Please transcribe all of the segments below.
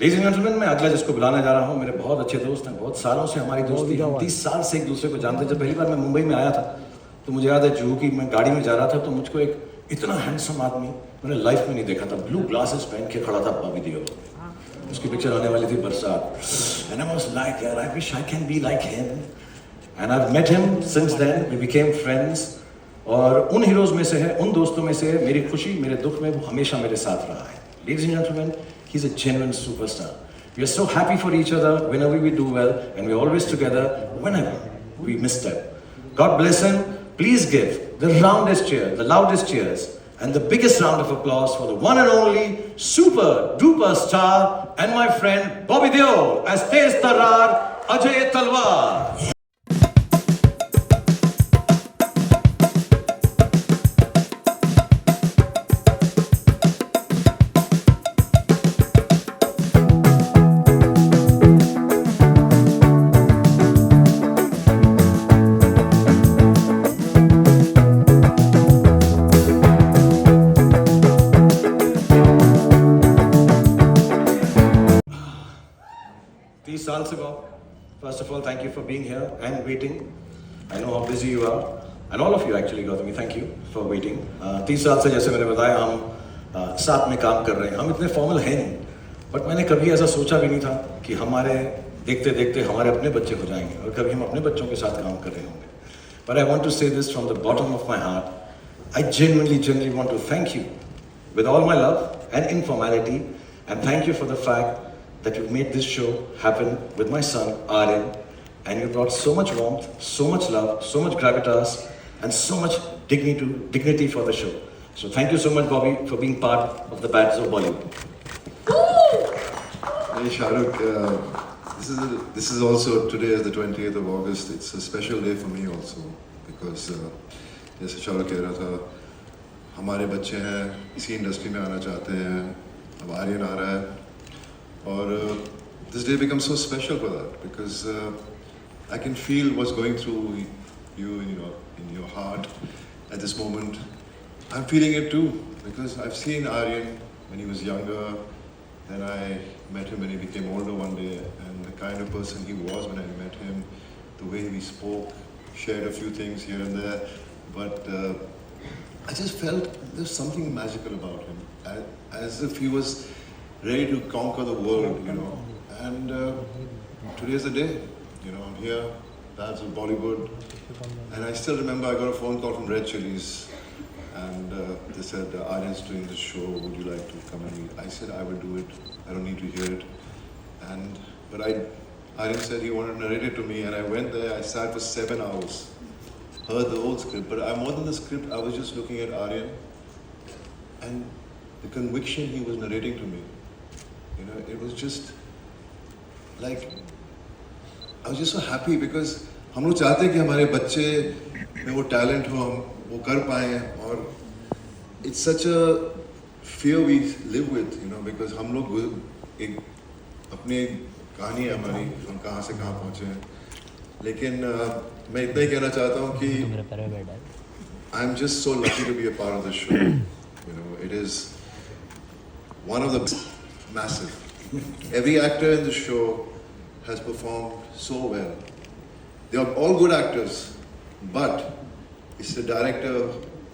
Ladies and gentlemen, मैं अगला जिसको बुलाने जा रहा हूँ, मेरे बहुत अच्छे दोस्त हैं, बहुत सालों से हमारी दोस्ती है, 30 साल से एक दूसरे को जानते हैं। जब पहली बार मैं मुंबई में आया था तो मुझे याद है जुहू की मैं गाड़ी में जा रहा था तो मुझको एक इतना हैंडसम आदमी मैंने लाइफ में नहीं देखा था। ब्लू ग्लासेस पहन के खड़ा था बॉबी देओल। उसकी पिक्चर आने वाली थी बरसात, एंड आई वाज लाइक यार I wish I can be like him, and I have met him since then, we became friends. और उन हीरोज में से है, उन दोस्तों में से है, मेरी खुशी मेरे दुख में वो हमेशा मेरे साथ रहा है। Ladies and gentlemen, he's a genuine superstar. We are so happy for each other whenever we do well, and we're always together whenever we misstep. God bless him. Please give the roundest cheer, the loudest cheers, and the biggest round of applause for the one and only super duper star and my friend Bobby Deol as Tez Tarrar Ajay Talwar. 30 साल से Bob, first of all, thank you for being here and waiting. I know how busy you are, and all of you actually, Gautami, thank you for waiting. 30 साल से जैसे मैंने बताया हम साथ में काम कर रहे हैं। हम इतने फॉर्मल हैं नहीं, बट मैंने कभी ऐसा सोचा भी नहीं था कि हमारे देखते देखते हमारे अपने बच्चे हो जाएंगे और कभी हम अपने बच्चों के साथ काम कर रहे होंगे। But I want to say this from the bottom of my heart. I genuinely want to thank you with all my love and informality, and thank you for the fact that you made this show happen with my son Aryan, and you brought so much warmth, so much love, so much gravitas, and so much dignity for the show. So thank you so much, Bobby, for being part of the Bats of Bollywood. Hey Shahrukh, this is also, today is the 28th of August. It's a special day for me also because जैसे शाहरुख कह रहा था, हमारे बच्चे हैं, इसी industry में आना चाहते हैं, अब आर्यन आ रहा है, और this day becomes so special for that because I can feel what's going through you in your heart at this moment. I'm feeling it too because I've seen Aryan when he was younger, then I met him when he became older one day, and the kind of person he was when I met him, the way he spoke, shared a few things here and there, but I just felt there's something magical about him, as if he was ready to conquer the world, and today's the day, I'm here, Dads of Bollywood, and I still remember I got a phone call from Red Chillies, and they said, Aryan's doing this show, would you like to come and meet? I said, I will do it, I don't need to hear it, but Aryan said he wanted to narrate it to me, and I went there, I sat for 7 hours, heard the whole script, but more than the script, I was just looking at Aryan, and the conviction he was narrating to me, it was just like, I was just so happy because हम लोग चाहते हैं कि हमारे बच्चे में वो talent हो, हम वो कर पाएं, और it's such a fear we live with, because हम लोग एक अपनी कहानी है हमारी, हम कहाँ से कहाँ पहुँचे हैं, लेकिन मैं इतना ही कहना चाहता हूँ कि I'm just so lucky to be a part of the show. It is one of the massive. Every actor in the show has performed so well. They are all good actors, but it's the director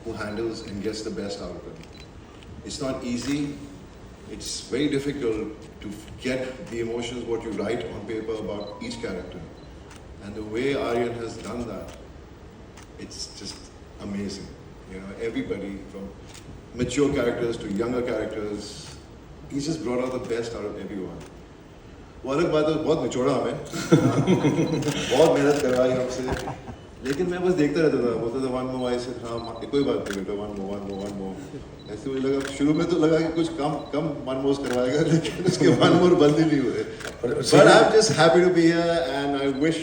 who handles and gets the best out of it. It's not easy. It's very difficult to get the emotions what you write on paper about each character. And the way Aryan has done that, it's just amazing. Everybody from mature characters to younger characters, he's just brought out the best out of everyone. वो अलग बात है, बहुत निचोड़ा हमें, बहुत मेहनत करवाई हमसे, लेकिन मैं बस देखता रहता था, बोलता था 1 more, ऐसे हाँ कोई बात नहीं बेटा, 1 more, ऐसे मुझे लगा, शुरू में तो लगा कि कुछ कम 1 more करवाएगा, लेकिन उसके 1 more बंद ही नहीं हुए. But I'm just happy to be here, and I wish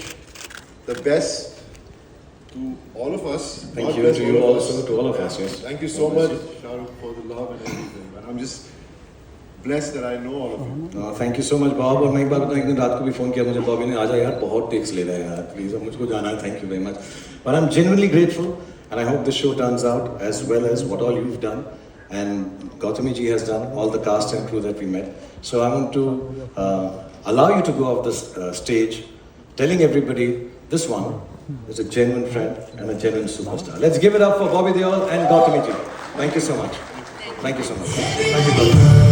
the best to all of us. Thank you to you also, to all of us. Yes. Thank you so much, Shahrukh, for the love and everything. And I'm just blessed that I know all of you. Thank you so much, Bob. और मैं एक बार बताऊँ, एक दिन रात को भी phone किया मुझे बॉबी ने, आजा यार बहुत टेक्स ले रहे हैं यार, प्लीज़ अब मुझको जाना है, thank you very much. But I'm genuinely grateful, and I hope the show turns out as well as what all you've done. and Gautami ji has done, all the cast and crew that we met. So I want to allow you to go off the stage, telling everybody this one is a genuine friend and a genuine superstar. Let's give it up for Bobby Deol and Gautami ji. Thank you so much. Thank you so much. Thank you, Gautami.